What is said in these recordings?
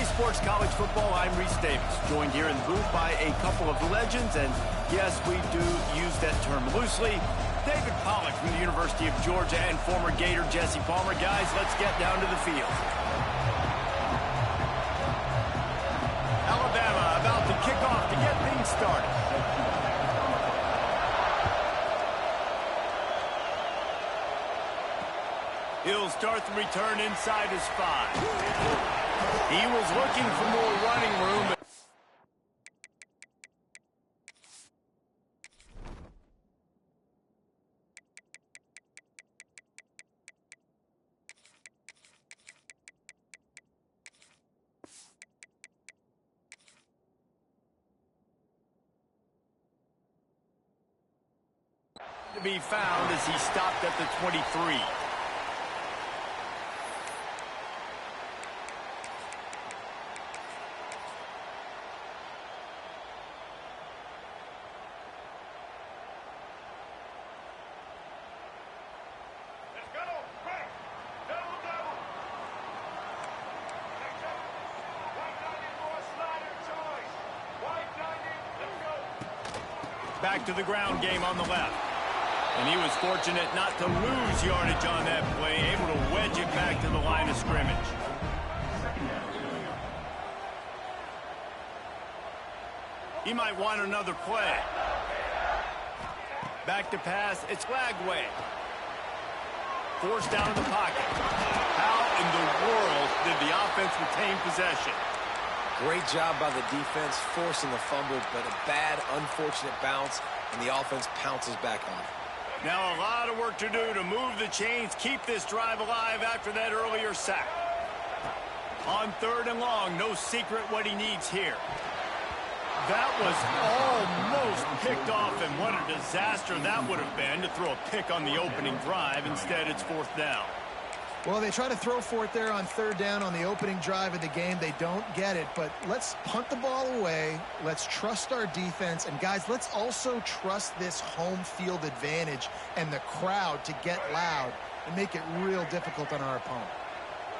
Sports College Football, I'm Reese Davis, joined here in the booth by a couple of legends, and yes, we do use that term loosely. David Pollack from the University of Georgia and former Gator Jesse Palmer. Guys, let's get down to the field. Alabama about to kick off to get things started. He'll start the return inside his 5. He was looking for more running room. To be found as he stopped at the 23. Back to the ground game on the left. And he was fortunate not to lose yardage on that play, able to wedge it back to the line of scrimmage. He might want another play. Back to pass, it's Lagway. Forced down in the pocket. How in the world did the offense retain possession? Great job by the defense, forcing the fumble, but a bad, unfortunate bounce, and the offense pounces back on it. Now a lot of work to do to move the chains, keep this drive alive after that earlier sack. On 3rd and long, no secret what he needs here. That was almost picked off, and what a disaster that would have been to throw a pick on the opening drive. Instead, it's 4th down. Well, they try to throw for it there on 3rd down on the opening drive of the game. They don't get it, but let's punt the ball away. Let's trust our defense. And, guys, let's also trust this home field advantage and the crowd to get loud and make it real difficult on our opponent.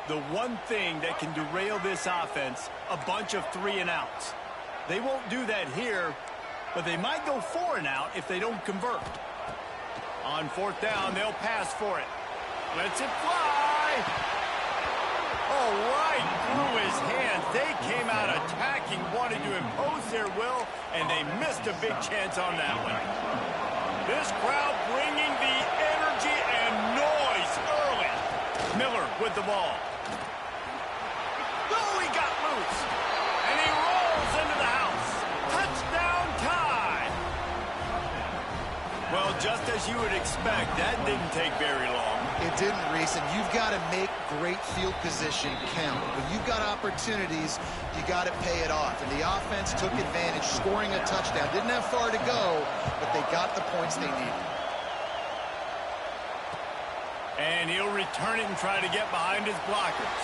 The one thing that can derail this offense, a bunch of 3-and-outs. They won't do that here, but they might go 4-and-out if they don't convert. On 4th down, they'll pass for it. Lets it fly. Oh, right through his hands. They came out attacking, wanted to impose their will, and they missed a big chance on that one. This crowd bringing the energy and noise early. Miller with the ball. Oh, he got loose. And he rolls into the house. Touchdown tie. Well, just as you would expect, that didn't take very long. It didn't, Reese, and you've got to make great field position count. When you've got opportunities, you got to pay it off. And the offense took advantage, scoring a touchdown. Didn't have far to go, but they got the points they needed. And he'll return it and try to get behind his blockers.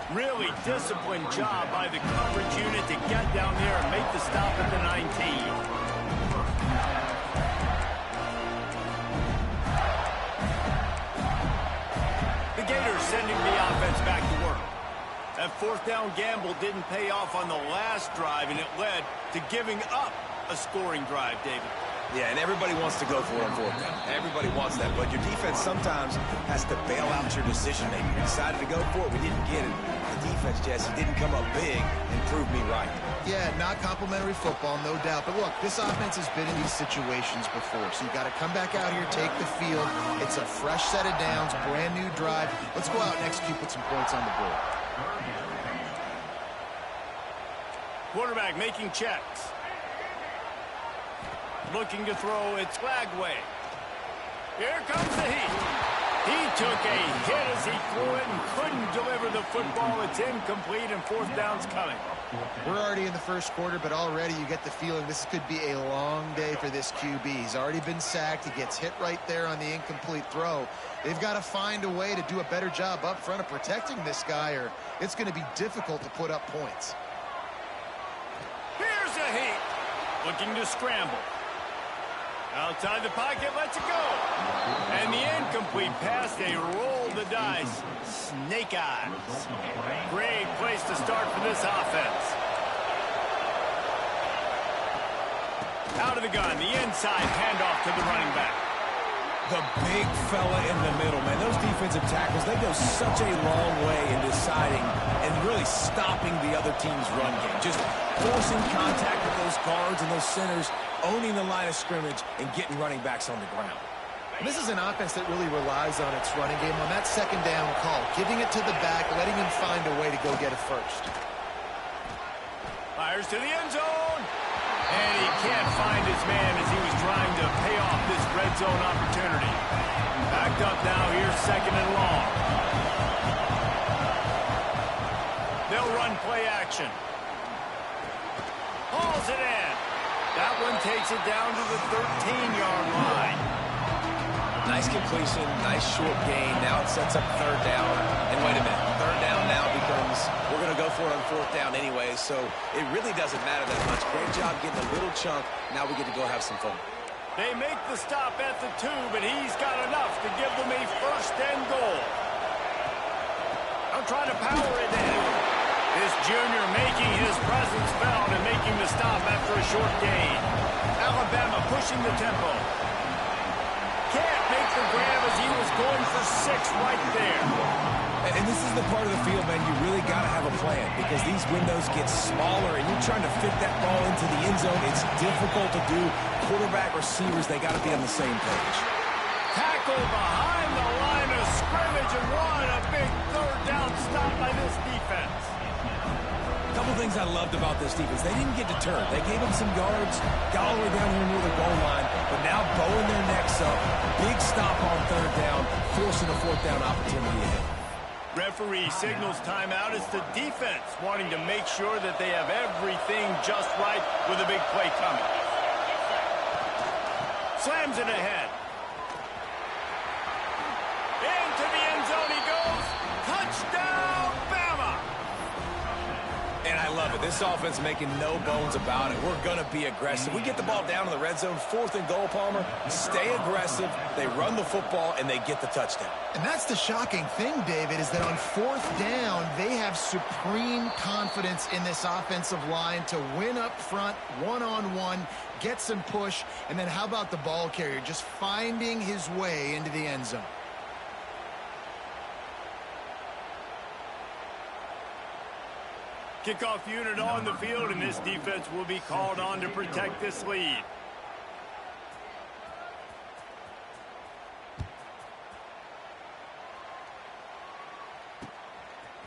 Really disciplined job by the coverage unit to get down there and make the stop at the 19. The Gators sending the offense back to work. That 4th down gamble didn't pay off on the last drive, and it led to giving up a scoring drive, David. Yeah, and everybody wants to go for it on 4th down. Everybody wants that, but your defense sometimes has to bail out your decision-making. We decided to go for it. We didn't get it. The defense, Jesse, didn't come up big and prove me right. Yeah, not complimentary football, no doubt. But look, this offense has been in these situations before, so you got to come back out here, take the field. It's a fresh set of downs, brand new drive. Let's go out and execute, put some points on the board. Quarterback making checks. Looking to throw, it's Lagway. Here comes the heat. He took a hit as he threw it and couldn't deliver the football. It's incomplete, and 4th down's coming. We're already in the first quarter, but already you get the feeling this could be a long day for this QB. He's already been sacked. He gets hit right there on the incomplete throw. They've got to find a way to do a better job up front of protecting this guy, or it's going to be difficult to put up points. Here's a heat. Looking to scramble. Outside the pocket, lets it go. And the incomplete pass, they roll the dice. Snake eyes. Great place to start for this offense. Out of the gun, the inside handoff to the running back. The big fella in the middle, man. Those defensive tackles, they go such a long way in deciding and really stopping the other team's run game. Just forcing contact with those guards and those centers, owning the line of scrimmage, and getting running backs on the ground. And this is an offense that really relies on its running game, on that second down call, giving it to the back, letting him find a way to go get it first. Fires to the end zone. And he can't find his man as he was trying to pay off this red zone opportunity. Backed up now, here's second and long. They'll run play action. Hauls it in. That one takes it down to the 13-yard line. Nice completion, nice short gain. Now it sets up third down. And wait a minute, third down now becomes, we're going to go for it on fourth down anyway, so it really doesn't matter that much. Great job getting a little chunk. Now we get to go have some fun. They make the stop at the 2, but he's got enough to give them a first and goal. I'm trying to power it in. This junior making his presence felt and making the stop after a short gain. Alabama pushing the tempo. Can't make the grab as he was going for 6 right there. And this is the part of the field, man, you really got to have a plan because these windows get smaller and you're trying to fit that ball into the end zone. It's difficult to do. Quarterback, receivers, they got to be on the same page. Tackle behind the line of scrimmage and what a big third down stop by this defense. A couple things I loved about this defense. They didn't get deterred. They gave them some yards, got all the way down here near the goal line, but now bowing their necks up. Big stop on third down, forcing a fourth down opportunity ahead. Referee signals timeout. It's the defense wanting to make sure that they have everything just right with a big play coming. Slams it ahead. Into the end zone he goes. Touchdown, Bama! And I love it. This offense making no bones about it. We're going to be aggressive. We get the ball down in the red zone, fourth and goal, Palmer. Stay aggressive. They run the football, and they get the touchdown. And that's the shocking thing, David, is that on fourth down, they have supreme confidence in this offensive line to win up front, one-on-one, get some push, and then how about the ball carrier just finding his way into the end zone? Kickoff unit on the field, and this defense will be called on to protect this lead.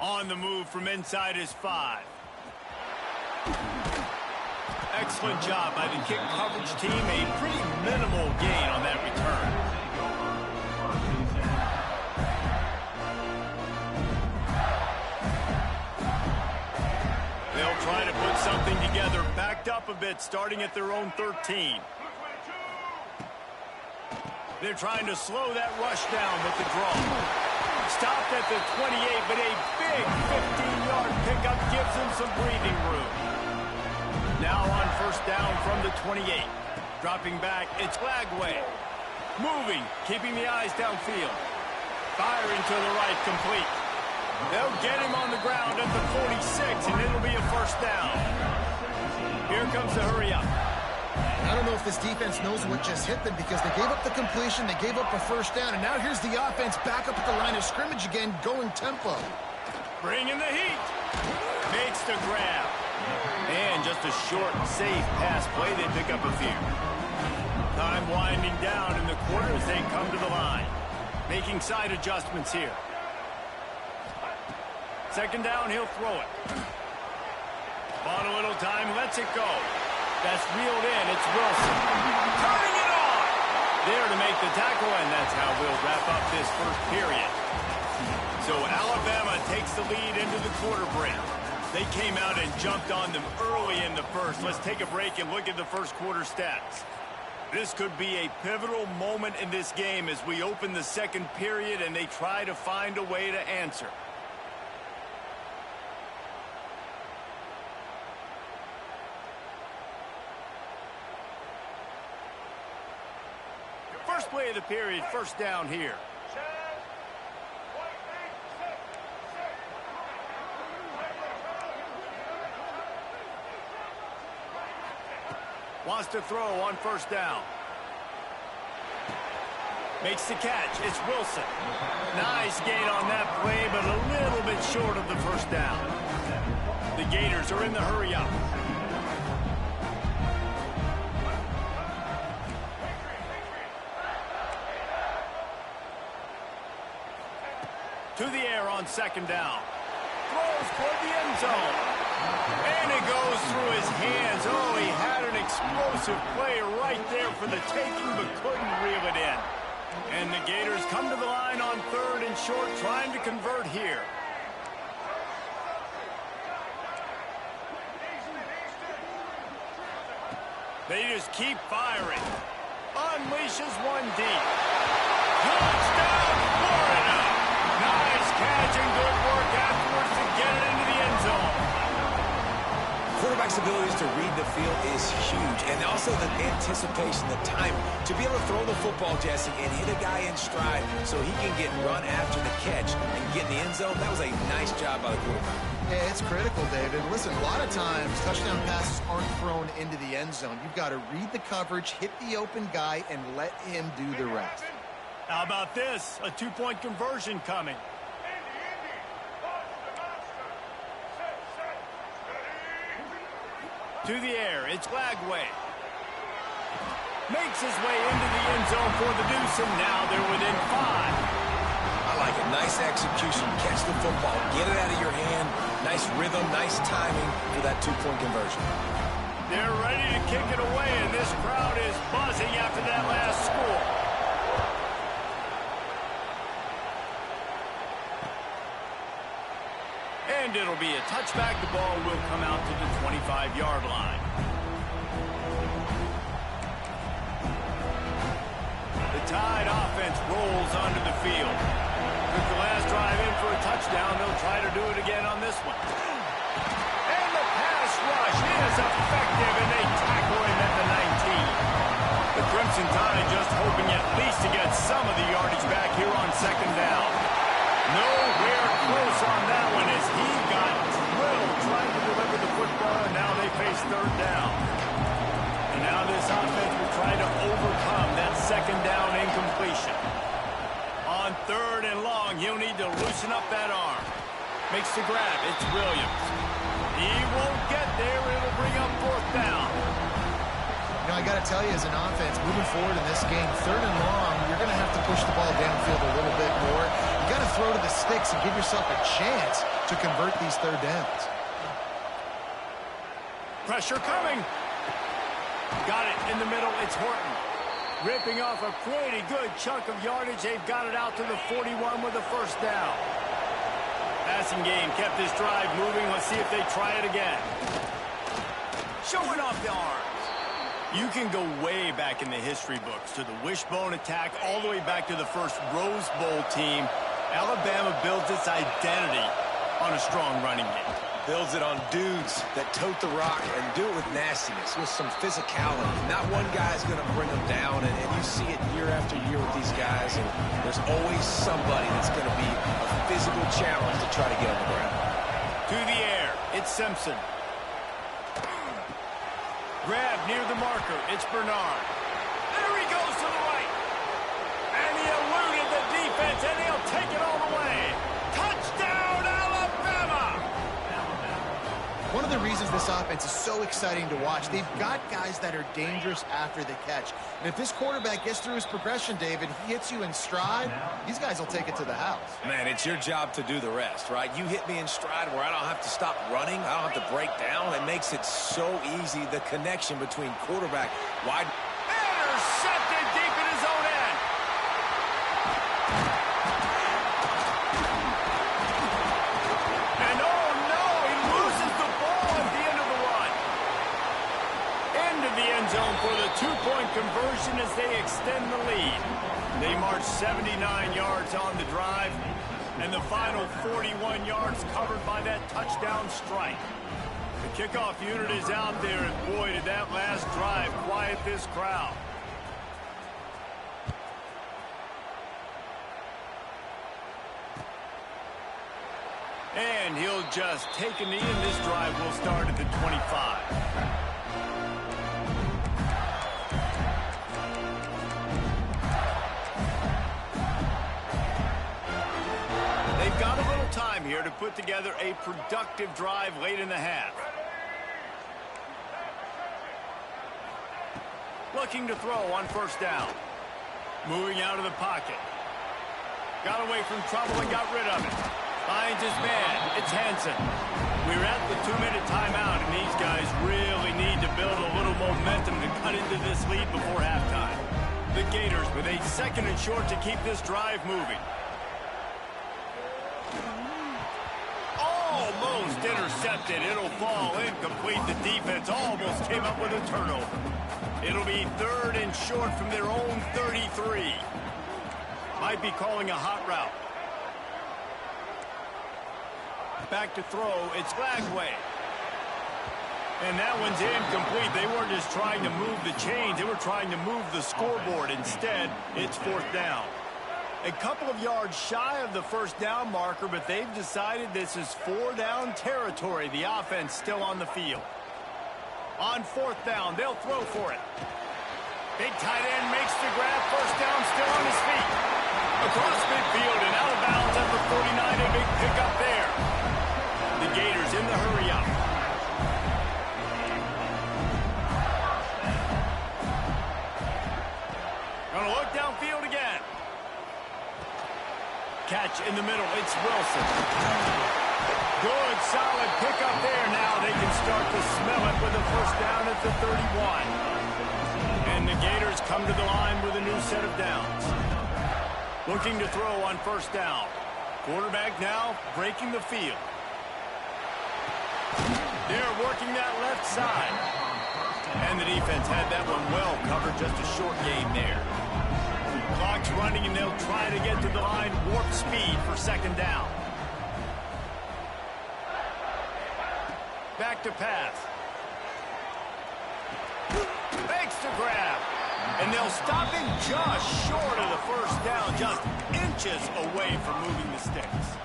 On the move from inside his 5. Excellent job by the kick coverage team. A pretty minimal gain on that return. They'll try to put something together, backed up a bit, starting at their own 13. They're trying to slow that rush down with the draw. Stopped at the 28, but a big 15-yard pickup gives him some breathing room. Now on first down from the 28. Dropping back, it's Lagway. Moving, keeping the eyes downfield. Firing to the right, complete. They'll get him on the ground at the 46, and it'll be a first down. Here comes the hurry up. I don't know if this defense knows what just hit them because they gave up the completion, they gave up a first down, and now here's the offense back up at the line of scrimmage again, going tempo. Bringing the heat. Makes the grab. And just a short, safe pass play. They pick up a few. Time winding down in the quarter as they come to the line. Making side adjustments here. Second down, he'll throw it. On a little time, lets it go. That's reeled in. It's Wilson. Turning it on. There to make the tackle, and that's how we'll wrap up this first period. So Alabama takes the lead into the quarter break. They came out and jumped on them early in the first. Let's take a break and look at the first quarter stats. This could be a pivotal moment in this game as we open the second period and they try to find a way to answer. First play of the period, first down here. Wants to throw on first down. Makes the catch. It's Wilson. Nice gain on that play, but a little bit short of the first down. The Gators are in the hurry up. To the air on second down. Throws toward the end zone. And it goes through his hands. Oh, he had an explosive play right there for the taking, but couldn't reel it in. And the Gators come to the line on third and short, trying to convert here. They just keep firing. Unleashes one deep. Touchdown, Florida! Nice catch and good work afterwards to get it into the end zone. Quarterback's abilities to read the field is huge, and also the anticipation, the time to be able to throw the football, Jesse, and hit a guy in stride so he can get run after the catch and get in the end zone. That was a nice job by the quarterback. Yeah, it's critical, David. Listen, a lot of times touchdown passes aren't thrown into the end zone. You've got to read the coverage, hit the open guy, and let him do the rest. How about this? A two-point conversion coming. To the air, it's Lagway. Makes his way into the end zone for the deuce, and now they're within 5. I like it. Nice execution. Catch the football. Get it out of your hand. Nice rhythm, nice timing for that two-point conversion. They're ready to kick it away, and this crowd is buzzing after that last score. And it'll be a touchback. The ball will come out to the 25-yard line. The Tide offense rolls onto the field. Took the last drive in for a touchdown. They'll try to do it again on this one. And the pass rush is effective, and they tackle him at the 19. The Crimson Tide just hoping at least to get some of the yardage back here on second down. Nowhere close on that one as he got drilled trying to deliver the football, and now they face third down. And now this offense will try to overcome that second down incompletion. On third and long, he'll need to loosen up that arm. Makes the grab. It's Williams. He won't get there. It'll bring up fourth down. You know, I got to tell you, as an offense, moving forward in this game, third and long, you're going to have to push the ball downfield a little bit more. You got to throw to the sticks and give yourself a chance to convert these third downs. Pressure coming. Got it in the middle. It's Horton. Ripping off a pretty good chunk of yardage. They've got it out to the 41 with a first down. Passing game kept this drive moving. Let's see if they try it again. Showing off the arms. You can go way back in the history books to the wishbone attack all the way back to the first Rose Bowl team. Alabama builds its identity on a strong running game. Builds it on dudes that tote the rock and do it with nastiness, with some physicality. Not one guy's going to bring them down, and you see it year after year with these guys, and there's always somebody that's going to be a physical challenge to try to get on the ground. To the air, it's Simpson. Grab near the marker, it's Bernard. There he goes to the right. And he eluded the defense, and he'll take it all the way. Touchdown, Alabama! One of the reasons this offense is so exciting to watch, they've got guys that are dangerous after the catch. And if this quarterback gets through his progression, David, he hits you in stride, these guys will take it to the house. Man, it's your job to do the rest, right? You hit me in stride where I don't have to stop running. I don't have to break down. It makes it so easy, the connection between quarterback, wide. Intercepted deep in his own end. And oh no, he loses the ball at the end of the run. Into the end zone for the two-point conversion as they extend the lead. They march 79 yards on the drive, and the final 41 yards covered by that touchdown strike. The kickoff unit is out there, and boy, did that last drive quiet this crowd. And he'll just take a knee, and this drive will start at the 25. They've got a little time here to put together a productive drive late in the half. Looking to throw on first down. Moving out of the pocket. Got away from trouble and got rid of it. Finds his man. It's Hansen. We're at the 2-minute timeout, and these guys really need to build a little momentum to cut into this lead before halftime. The Gators with a 2nd and short to keep this drive moving. Almost intercepted. It'll fall incomplete. The defense almost came up with a turnover. It'll be 3rd and short from their own 33. Might be calling a hot route. Back to throw. It's Lagway. And that one's incomplete. They weren't just trying to move the chains. They were trying to move the scoreboard. Instead, it's 4th down. A couple of yards shy of the first down marker, but they've decided this is 4-down territory. The offense still on the field. On 4th down, they'll throw for it. Big tight end makes the grab. First down, still on his feet. Across midfield and out of bounds at the 49. A big pickup there. The Gators in the hurry up. Gonna look downfield again. Catch in the middle. It's Wilson. Good, solid pickup there. Now they can start to smell it with a first down at the 31. And the Gators come to the line with a new set of downs. Looking to throw on first down. Quarterback now breaking the field. They're working that left side. And the defense had that one well covered. Just a short game there. Clock's running, and they'll try to get to the line. Warp speed for 2nd down. Back to pass. Makes the grab. And they'll stop him just short of the first down, just inches away from moving the sticks.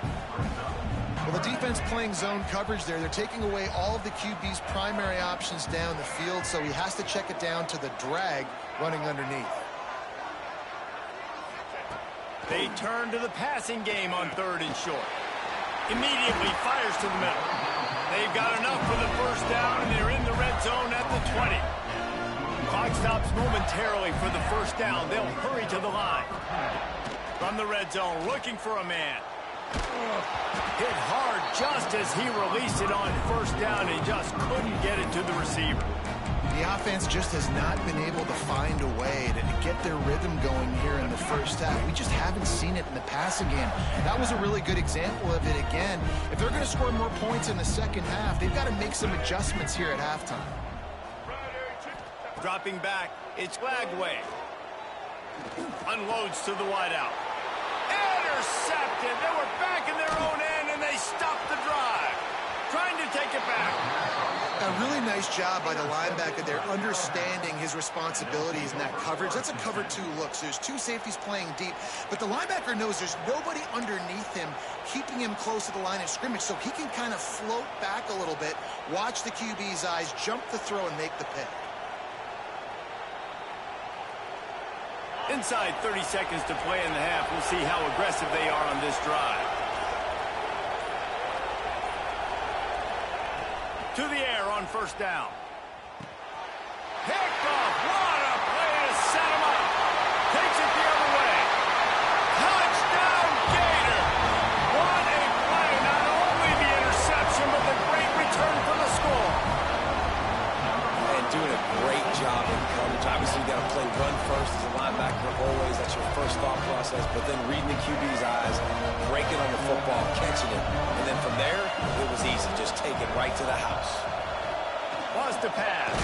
Well, the defense playing zone coverage there. They're taking away all of the QB's primary options down the field, so he has to check it down to the drag running underneath. They turn to the passing game on 3rd and short. Immediately fires to the middle. They've got enough for the first down, and they're in the red zone at the 20. Clock stops momentarily for the first down. They'll hurry to the line. From the red zone, looking for a man. Hit hard just as he released it on first down, and just couldn't get it to the receiver. The offense just has not been able to find a way to get their rhythm going here in the first half. We just haven't seen it in the passing game. That was a really good example of it again. If they're going to score more points in the second half, they've got to make some adjustments here at halftime. Dropping back, it's Lagway. Unloads to the wideout. Intercepted. They were back in their own end, and they stopped the drive. Trying to take it back. A really nice job by the linebacker there, understanding his responsibilities in that coverage. That's a cover 2 look. So there's 2 safeties playing deep, but the linebacker knows there's nobody underneath him keeping him close to the line of scrimmage, so he can kind of float back a little bit, watch the QB's eyes, jump the throw, and make the pick. Inside 30 seconds to play in the half. We'll see how aggressive they are on this drive. To the air on first down. Picked off. What a play to set him up. Takes it the other way. Touchdown, Gator. What a play. Not only the interception, but the great return for the score. And doing a great job in coverage. Obviously, you got to play run first as a linebacker always. That's your first thought process. But then reading the QB's eyes, breaking on the football, catching it. And then from there, it was easy. Just take it right to the house. Wants to pass.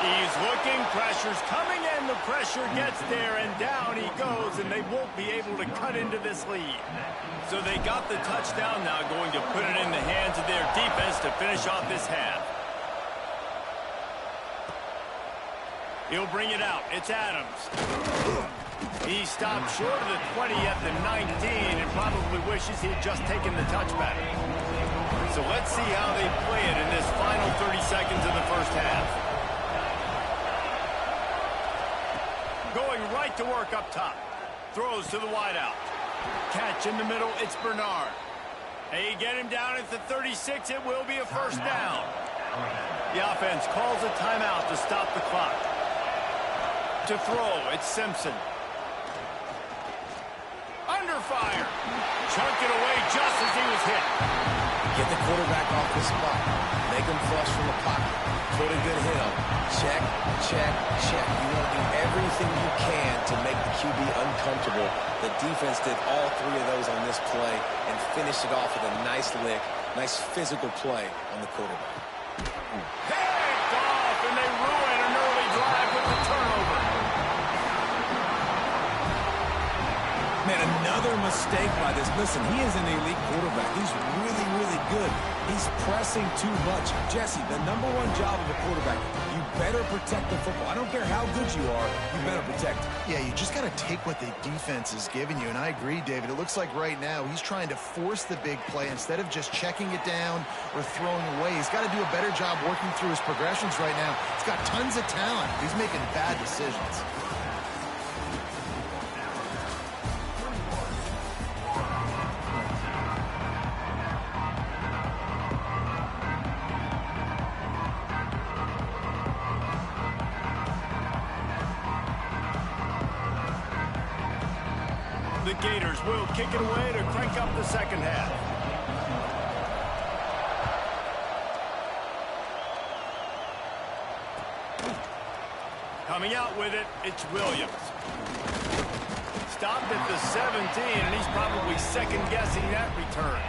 He's looking. Pressure's coming in. The pressure gets there, and down he goes, and they won't be able to cut into this lead. So they got the touchdown now, going to put it in the hands of their defense to finish off this half. He'll bring it out. It's Adams. He stopped short of the 20 at the 19 and probably wishes he had just taken the touchback. Let's see how they play it in this final 30 seconds of the first half. Going right to work up top. Throws to the wideout. Catch in the middle, it's Bernard. They get him down at the 36. It will be a first down. The offense calls a timeout to stop the clock. To throw, it's Simpson. Under fire. Chunk it away just as he was hit. Get the quarterback off the spot. Make him flush from the pocket. Put a good hit on. Check, check, check. You want to do everything you can to make the QB uncomfortable. The defense did all three of those on this play and finished it off with a nice lick, nice physical play on the quarterback. Picked off, and they ruin an early drive with the turnover. Man, another mistake by this. Listen, he is an elite quarterback. He's really, really good. He's pressing too much. Jesse, the #1 job of a quarterback, you better protect the football. I don't care how good you are, you better protect it. Yeah, you just got to take what the defense is giving you, and I agree, David. It looks like right now he's trying to force the big play instead of just checking it down or throwing away. He's got to do a better job working through his progressions right now. He's got tons of talent. He's making bad decisions. The Gators will kick it away to crank up the second half. Coming out with it, it's Williams. Stopped at the 17, and he's probably second-guessing that return.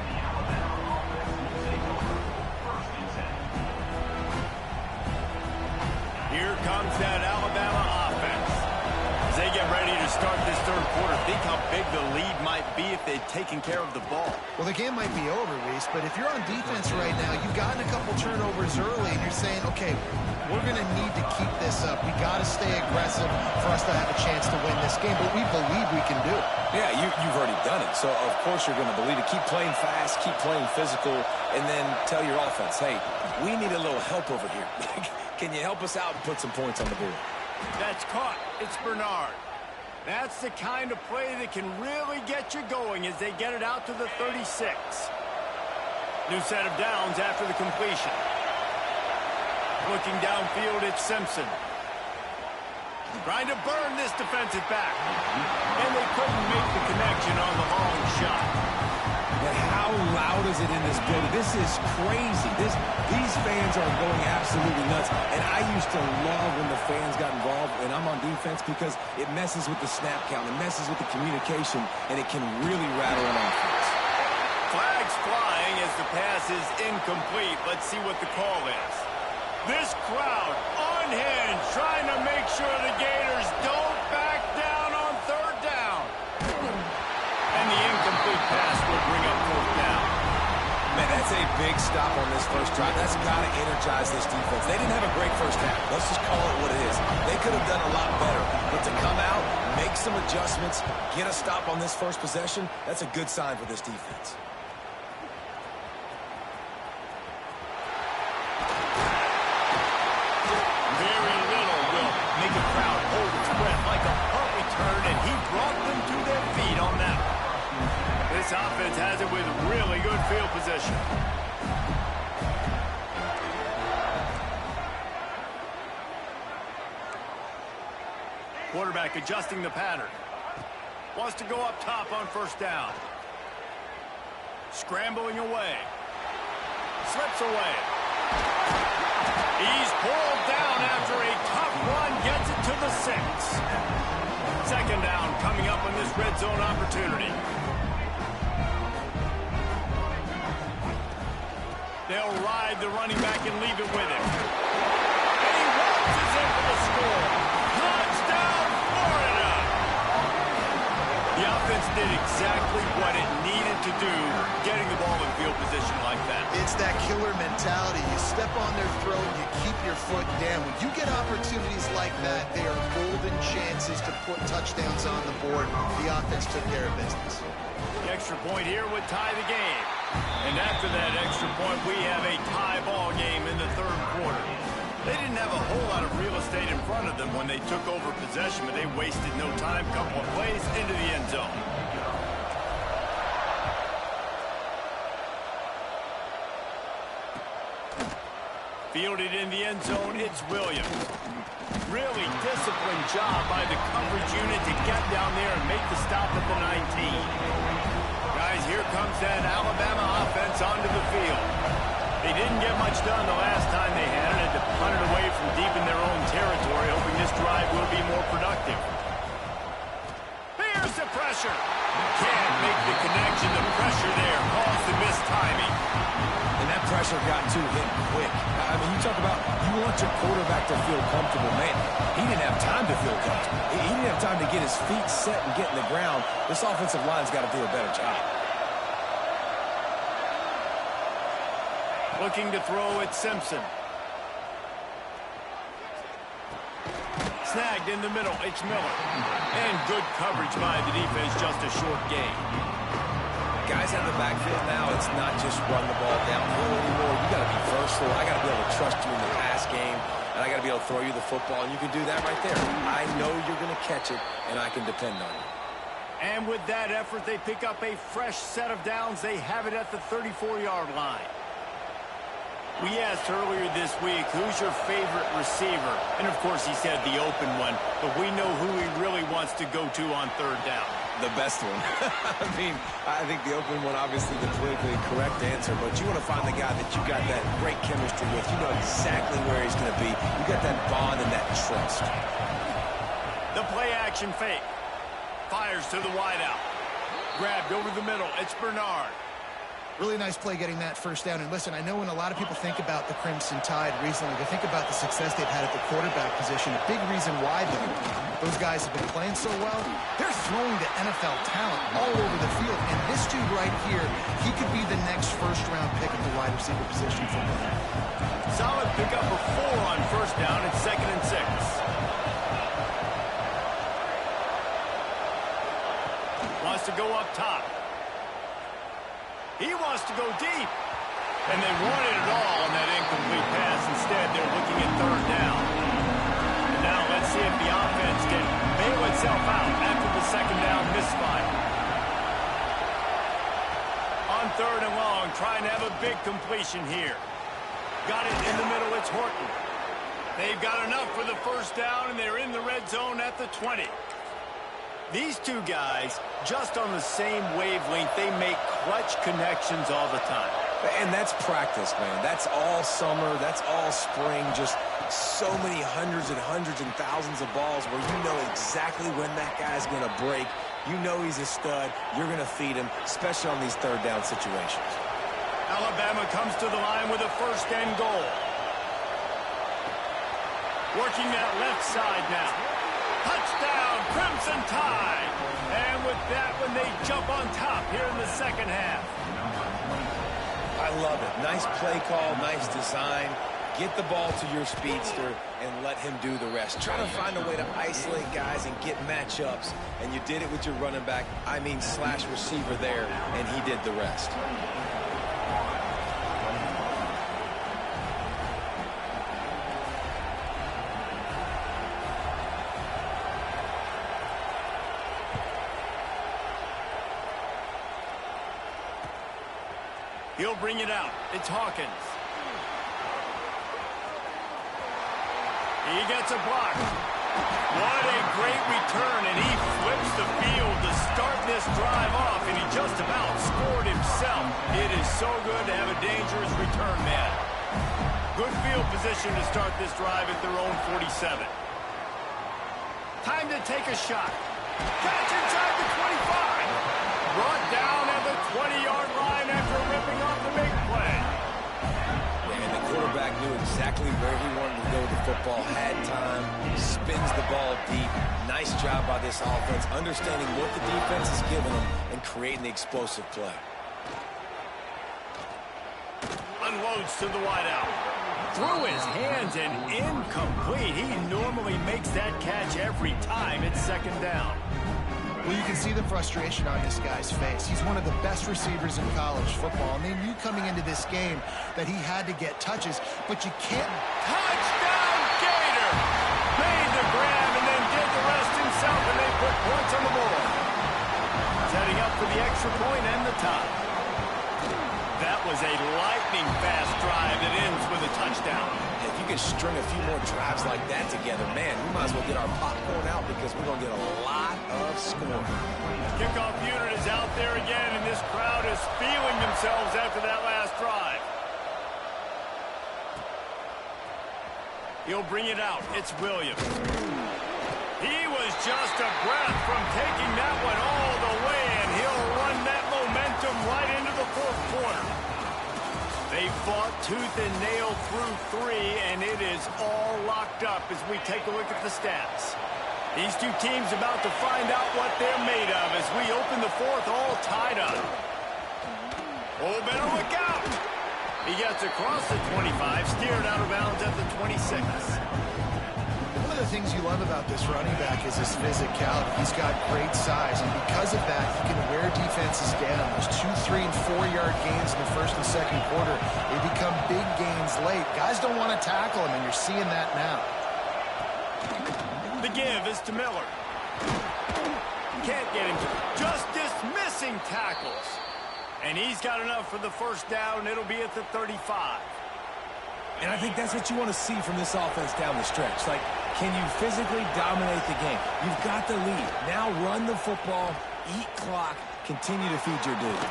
Here comes that Alabama offense. As they get ready to start this third quarter, think how big the lead might be if they'd taken care of the ball. Well, the game might be over, Reese, but if you're on defense right now, you've gotten a couple turnovers early, and you're saying, okay, we're going to need to keep this up. We got to stay aggressive for us to have a chance to win this game, but we believe we can do it. Yeah, you've already done it, so of course you're going to believe it. Keep playing fast, keep playing physical, and then tell your offense, hey, we need a little help over here. Can you help us out and put some points on the board? That's caught. It's Bernard. That's the kind of play that can really get you going as they get it out to the 36. New set of downs after the completion. Looking downfield, it's Simpson. Trying to burn this defensive back. And they couldn't make the connection on the long shot. But how loud is it in this building? This is crazy. These fans are going absolutely nuts. And I used to love when the fans got involved, and I'm on defense, because it messes with the snap count. It messes with the communication, and it can really rattle an offense. Flags flying as the pass is incomplete. Let's see what the call is. This crowd unhinged, trying to make sure the Gators don't back down on third down. And the incomplete pass will bring up fourth down. Man, that's a big stop on this first drive. That's got to energize this defense. They didn't have a great first half. Let's just call it what it is. They could have done a lot better. But to come out, make some adjustments, get a stop on this first possession, that's a good sign for this defense. Very little will make a crowd hold its breath like a punt return, and he brought them to their feet on that one. This offense has it with really good field position. Quarterback adjusting the pattern. Wants to go up top on first down. Scrambling away. Slips away. He's pulled down after a tough run. Gets it to the 6. Second down coming up on this red zone opportunity. They'll ride the running back and leave it with him. And he waltzes in for the score. Touchdown, Florida! The offense did exactly what it needed to do, getting the ball in field position like that. It's that killer mentality. You step on their throat, you keep your foot down. When you get opportunities like that, they are golden chances to put touchdowns on the board. The offense took care of business. The extra point here would tie the game. And after that extra point, we have a tie ball game in the third quarter. They didn't have a whole lot of real estate in front of them when they took over possession, but they wasted no time. Couple of plays into the end zone. Fielded in the end zone, it's Williams. Really disciplined job by the coverage unit to get down there and make the stop at the 19. Guys, here comes that Alabama offense onto the field. They didn't get much done the last time they had it to punt it away from deep in their own territory, hoping this drive will be more productive. Here's the pressure. Can't make the connection. The pressure there caused the missed timing. And that pressure got to him quick. I mean, you talk about you want your quarterback to feel comfortable. Man, he didn't have time to feel comfortable. He didn't have time to get his feet set and get in the ground. This offensive line's got to do a better job. Looking to throw at Simpson. Snagged in the middle, it's Miller. And good coverage by the defense, just a short gain. Guys out of the backfield now, it's not just run the ball downhill anymore. You got to be versatile. I got to be able to trust you in the pass game, and I got to be able to throw you the football, and you can do that right there. I know you're going to catch it, and I can depend on you. And with that effort, they pick up a fresh set of downs. They have it at the 34-yard line. We asked earlier this week, who's your favorite receiver? And, of course, he said the open one, but we know who he really wants to go to on third down. The best one. I mean, I think the open one, obviously the politically correct answer, but you want to find the guy that you got that great chemistry with. You know exactly where he's going to be. You got that bond and that trust. The play action fake. Fires to the wideout. Grabbed over the middle. It's Bernard. Really nice play getting that first down. And listen, I know when a lot of people think about the Crimson Tide recently, they think about the success they've had at the quarterback position. A big reason why, though, those guys have been playing so well, they're throwing to NFL talent all over the field. And this dude right here, he could be the next first-round pick at the wide receiver position for them. Solid pickup of 4 on first down. It's 2nd and 6. Wants to go up top. He wants to go deep. And they wanted it all on that incomplete pass. Instead, they're looking at third down. And now let's see if the offense can bail itself out after the second down misfire. On third and long, trying to have a big completion here. Got it in the middle, it's Horton. They've got enough for the first down, and they're in the red zone at the 20. These two guys, just on the same wavelength, they make clutch connections all the time. And that's practice, man. That's all summer. That's all spring. Just so many hundreds and thousands of balls where you know exactly when that guy's going to break. You know he's a stud. You're going to feed him, especially on these third down situations. Alabama comes to the line with a first and goal. Working that left side now. Touchdown, Crimson Tide. And with that one, they jump on top here in the second half. I love it. Nice play call, nice design. Get the ball to your speedster and let him do the rest. Try to find a way to isolate guys and get matchups. And you did it with your running back, slash receiver there, and he did the rest. He'll bring it out. It's Hawkins. He gets a block. What a great return, and he flips the field to start this drive off, and he just about scored himself. It is so good to have a dangerous return man. Good field position to start this drive at their own 47. Time to take a shot. Catch inside the 25. Brought down at the 20-yard line after ripping off the big play. And the quarterback knew exactly where he wanted to go with the football, had time, spins the ball deep. Nice job by this offense, understanding what the defense is giving them and creating the explosive play. Unloads to the wideout. Through his hands and incomplete. He normally makes that catch every time. It's second down. Well, you can see the frustration on this guy's face. He's one of the best receivers in college football, and they knew coming into this game that he had to get touches, but you can't... Touchdown, Gator! Made the grab and then did the rest himself, and they put points on the board. Setting up for the extra point and the tie. That was a lightning-fast drive that ends with a touchdown. If you can string a few more drives like that together, man, we might as well get our popcorn out because we're going to get a lot of scoring. Kickoff unit is out there again, and this crowd is feeling themselves after that last drive. He'll bring it out. It's Williams. He was just a breath from taking that one all the way, and he'll run that momentum right into the fourth quarter. They fought tooth and nail through 3, and it is all locked up as we take a look at the stats. These two teams about to find out what they're made of as we open the fourth all tied up. Oh, better look out! He gets across the 25, steered out of bounds at the 26. One of the things you love about this running back is his physicality. He's got great size, and because of that, he can wear defenses down. Those 2, 3, and 4-yard gains in the first and second quarter, they become big gains late. Guys don't want to tackle him, and you're seeing that now. The give is to Miller. Can't get him. Just dismissing tackles. And he's got enough for the first down. It'll be at the 35. And I think that's what you want to see from this offense down the stretch. Like, can you physically dominate the game? You've got the lead. Now run the football, eat clock, continue to feed your dude.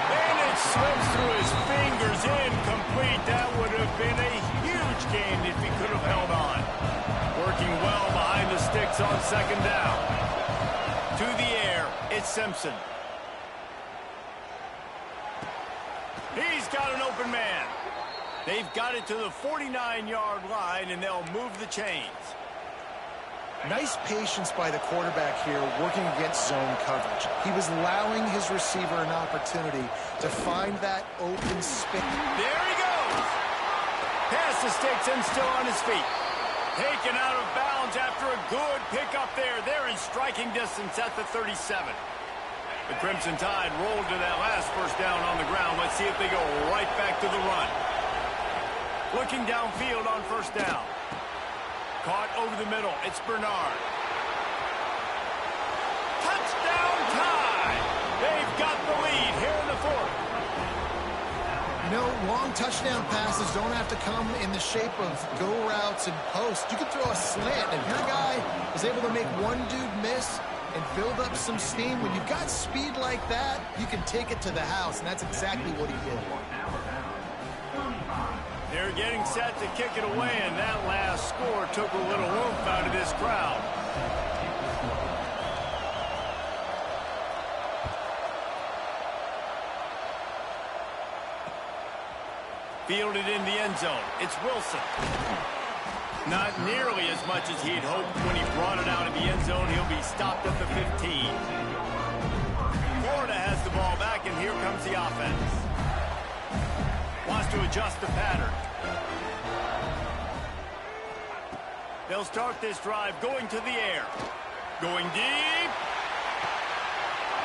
And it slips through his fingers, incomplete. That would have been a huge gain if he could have held on. Working well behind the sticks on second down. To the air, it's Simpson. He's got an open man. They've got it to the 49-yard line, and they'll move the chains. Nice patience by the quarterback here working against zone coverage. He was allowing his receiver an opportunity to find that open space. There he goes. Past the sticks and still on his feet. Taken out of bounds after a good pickup there. They're in striking distance at the 37. The Crimson Tide rolled to that last first down on the ground. Let's see if they go right back to the run. Looking downfield on first down. Caught over the middle. It's Bernard. Touchdown Tide! They've got the lead here in the fourth. You know, long touchdown passes don't have to come in the shape of go routes and posts. You can throw a slant. If your guy is able to make one dude miss and build up some steam, when you've got speed like that, you can take it to the house, and that's exactly what he did. They're getting set to kick it away, and that last score took a little oomph out of this crowd. Fielded in the end zone. It's Wilson. Not nearly as much as he'd hoped when he brought it out of the end zone. He'll be stopped at the 15. Florida has the ball back, and here comes the offense. Wants to adjust the pattern. They'll start this drive going to the air. Going deep.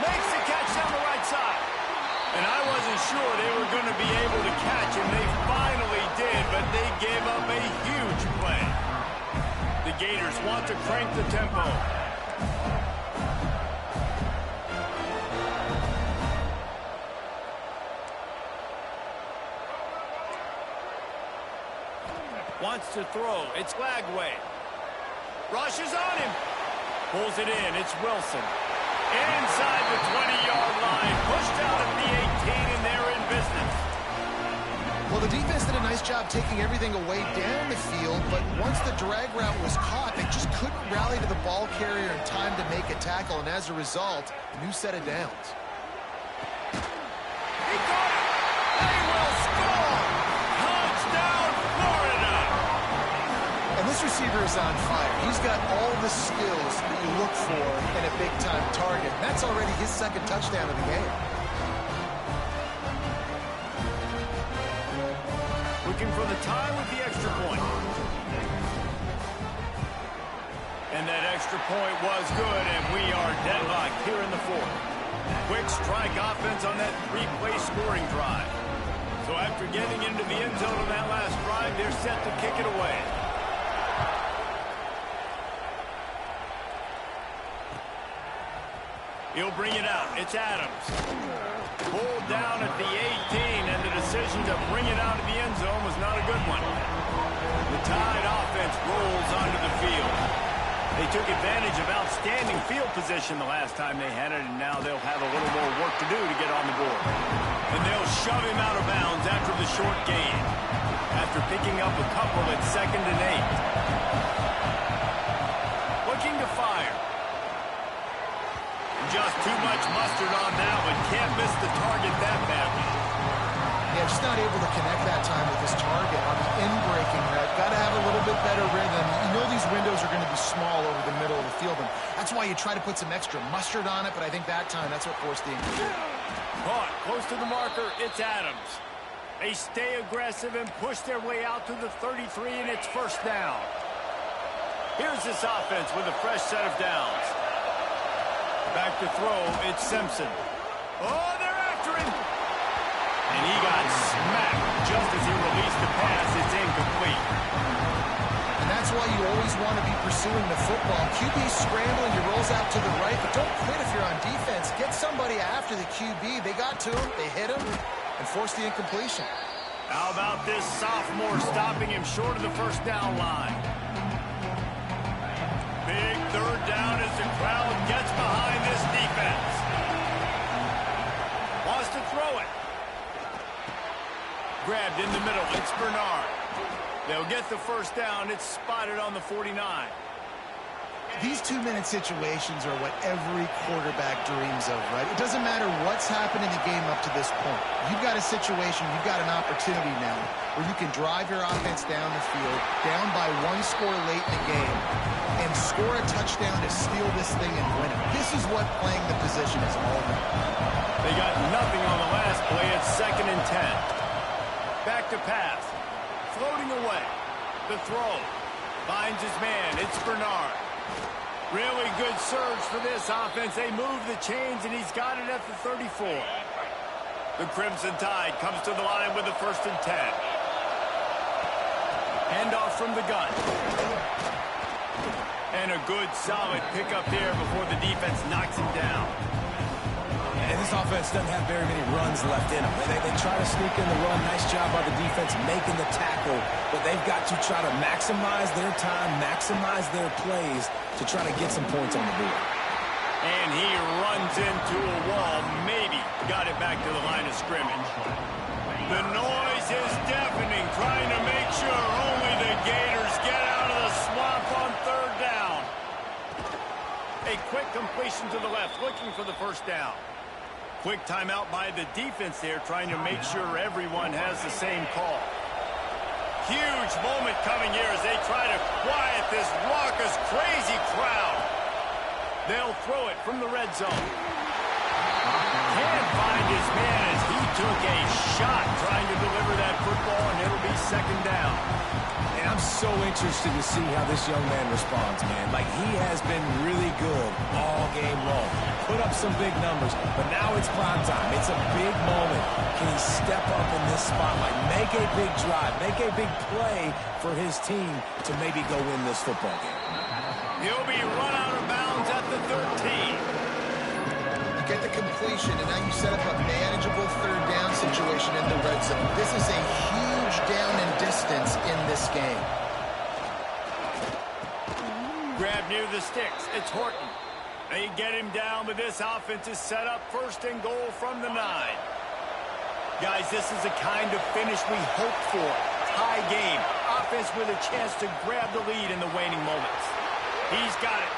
Makes the catch down the right side. And I wasn't sure they were going to be able to catch him. They finally did, but they gave up a huge play. The Gators want to crank the tempo. Wants to throw. It's Lagway. Rushes on him. Pulls it in. It's Wilson. Inside the 20-yard line. Pushed out at the 18, and they're in business. Well, the defense did a nice job taking everything away down the field, but once the drag route was caught, they just couldn't rally to the ball carrier in time to make a tackle, and as a result, a new set of downs. He caught it. They will score. Touchdown, Florida. And this receiver is on fire. He's got all the skills that you look for in a big-time target. And that's already his second touchdown of the game. Looking for the tie with the extra point. And that extra point was good, and we are deadlocked here in the fourth. Quick strike offense on that three-play scoring drive. So after getting into the end zone on that last drive, they're set to kick it away. He'll bring it out. It's Adams. Pulled down at the 18, and the decision to bring it out of the end zone was not a good one. The Tide offense rolls onto the field. They took advantage of outstanding field position the last time they had it, and now they'll have a little more work to do to get on the board. And they'll shove him out of bounds after the short gain, after picking up a couple at 2nd and 8. Looking to fire. Just too much mustard on that one. Can't miss the target that badly. Yeah, just not able to connect that time with his target on the in-breaking route. Got to have a little bit better rhythm. You know these windows are going to be small over the middle of the field, and that's why you try to put some extra mustard on it, but I think that time that's what forced the injury. Caught close to the marker. It's Adams. They stay aggressive and push their way out to the 33, and it's first down. Here's this offense with a fresh set of downs. Back to throw, it's Simpson. Oh, they're after him! And he got smacked just as he released the pass. It's incomplete. And that's why you always want to be pursuing the football. QB's scrambling, he rolls out to the right, but don't quit if you're on defense. Get somebody after the QB. They got to him, they hit him, and forced the incompletion. How about this sophomore stopping him short of the first down line? Big third down as the crowd gets behind this defense. Wants to throw it. Grabbed in the middle. It's Bernard. They'll get the first down. It's spotted on the 49. These two-minute situations are what every quarterback dreams of, right? It doesn't matter what's happened in the game up to this point. You've got a situation, you've got an opportunity now where you can drive your offense down the field, down by one score late in the game, and score a touchdown to steal this thing and win it. This is what playing the position is all about. They got nothing on the last play. It's 2nd and 10. Back to pass. Floating away. The throw. Finds his man. It's Bernard. Really good surge for this offense. They move the chains, and he's got it at the 34. The Crimson Tide comes to the line with the 1st and 10. Handoff from the gun. And a good, solid pickup there before the defense knocks him down. And this offense doesn't have very many runs left in them. They try to sneak in the run. Nice job by the defense making the tackle. But they've got to try to maximize their time, maximize their plays to try to get some points on the board. And he runs into a wall. Maybe got it back to the line of scrimmage. The noise is deafening, trying to make sure only the Gators get out of the swamp on 3rd down. A quick completion to the left, looking for the first down. Quick timeout by the defense there, trying to make sure everyone has the same call. Huge moment coming here as they try to quiet this raucous, crazy crowd. They'll throw it from the red zone. Can't find his man as he took a shot trying to deliver that football, and it'll be 2nd down. And I'm so interested to see how this young man responds, man. Like, he has been really good all game long. Put up some big numbers, but now it's prime time. It's a big moment. Can he step up in this spotlight, make a big drive, make a big play for his team to maybe go win this football game? He'll be run out of bounds at the 13. You get the completion, and now you set up a manageable 3rd down situation in the red zone. This is a huge down in distance in this game. Grab near the sticks. It's Horton. They get him down, but this offense is set up 1st and goal from the 9. Guys, this is the kind of finish we hope for. Tie game. Offense with a chance to grab the lead in the waning moments. He's got it.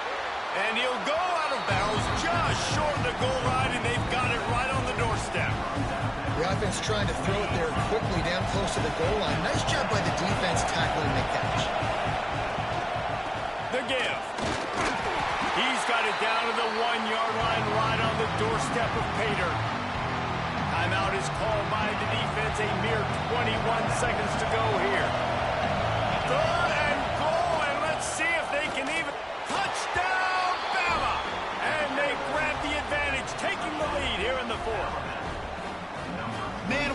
And he'll go out of bounds just short of the goal line, and they've got it right on the doorstep. The offense trying to throw it there quickly down close to the goal line. Nice job by the defense tackling the catch. The give. He's got it down to the 1-yard line right on the doorstep of Pater. Timeout is called by the defense. A mere 21 seconds to go here. 3rd and goal, and let's see if they can even touch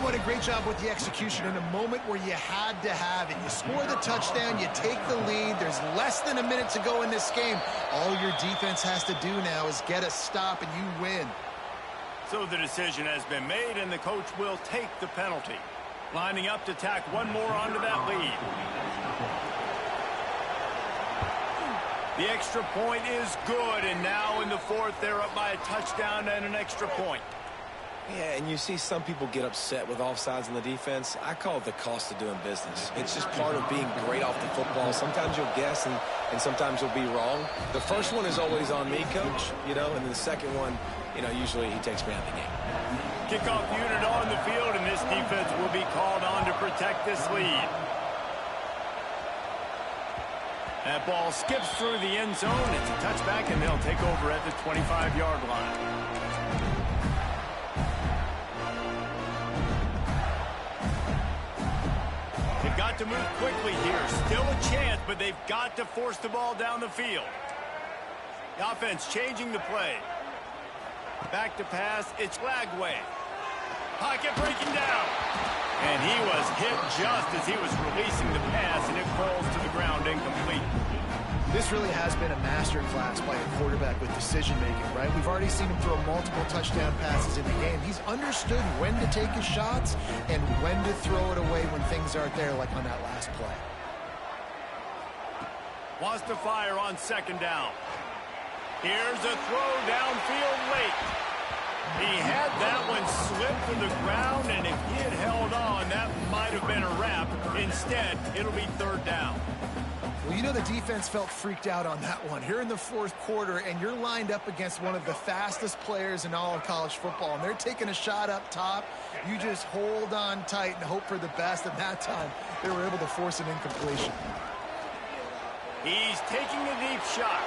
what a great job with the execution in a moment where you had to have it. You score the touchdown, you take the lead. There's less than a minute to go in this game. All your defense has to do now is get a stop, and you win. So the decision has been made, and the coach will take the penalty. Lining up to tack one more onto that lead. The extra point is good, and now in the fourth, they're up by a touchdown and an extra point. Yeah, and you see some people get upset with offsides in the defense. I call it the cost of doing business. It's just part of being great off the football. Sometimes you'll guess, and sometimes you'll be wrong. The first one is always on me, coach, and then the second one, usually he takes me out of the game. Kickoff unit on the field, and this defense will be called on to protect this lead. That ball skips through the end zone. It's a touchback, and they'll take over at the 25-yard line. They've got to move quickly here. Still a chance, but they've got to force the ball down the field. The offense changing the play. Back to pass. It's Lagway. Pocket breaking down. And he was hit just as he was releasing the pass, and it falls to the ground incomplete. This really has been a masterclass by a quarterback with decision-making, right? We've already seen him throw multiple touchdown passes in the game. He's understood when to take his shots and when to throw it away when things aren't there, like on that last play. Wants to fire on second down. Here's a throw downfield late. He had that one slip to the ground, and if he had held on, that might have been a wrap. Instead, it'll be third down. Well, the defense felt freaked out on that one. Here in the fourth quarter, and you're lined up against one of the fastest players in all of college football, and they're taking a shot up top. You just hold on tight and hope for the best, and that time they were able to force an incompletion. He's taking a deep shot.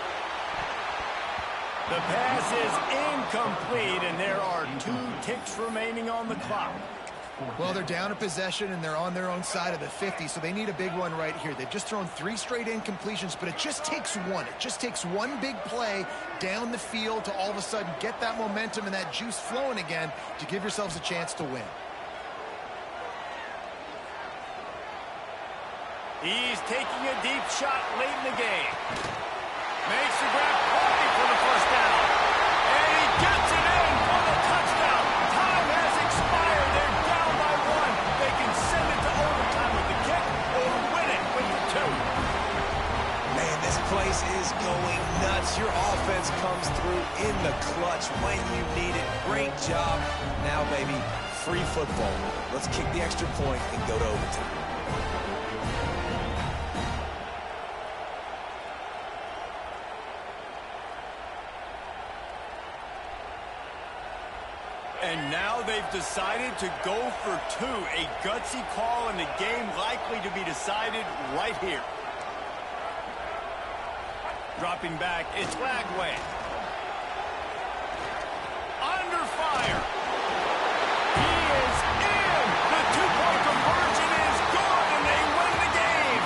The pass is incomplete, and there are 2 ticks remaining on the clock. Well, they're down a possession, and they're on their own side of the 50, so they need a big one right here. They've just thrown 3 straight incompletions, but it just takes one. It just takes one big play down the field to all of a sudden get that momentum and that juice flowing again to give yourselves a chance to win. He's taking a deep shot late in the game. Makes the grab play for the first down. And he gets it in for the touchdown. Time has expired. They're down by 1. They can send it to overtime with the kick or win it with the 2. Man, this place is going nuts. Your offense comes through in the clutch when you need it. Great job. Now, baby, free football. Let's kick the extra point and go to overtime. And now they've decided to go for 2. A gutsy call, and the game likely to be decided right here. Dropping back, it's Lagway. Under fire. He is in. The 2-point conversion is good, and they win the game.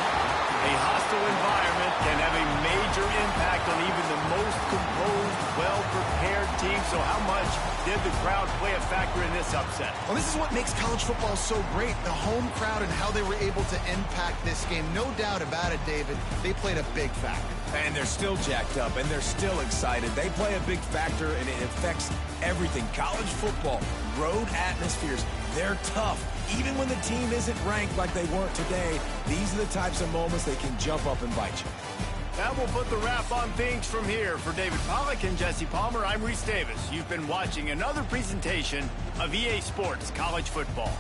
A hostile environment can have a major impact on even the most composed, well-prepared team. So how much did the crowd play a factor in this upset? Well, this is what makes college football so great, the home crowd and how they were able to impact this game. No doubt about it, David. They played a big factor. And they're still jacked up, and they're still excited. They play a big factor, and it affects everything. College football, road atmospheres, they're tough. Even when the team isn't ranked like they weren't today, these are the types of moments they can jump up and bite you. That will put the wrap on things from here. For David Pollack and Jesse Palmer, I'm Reese Davis. You've been watching another presentation of EA Sports College Football.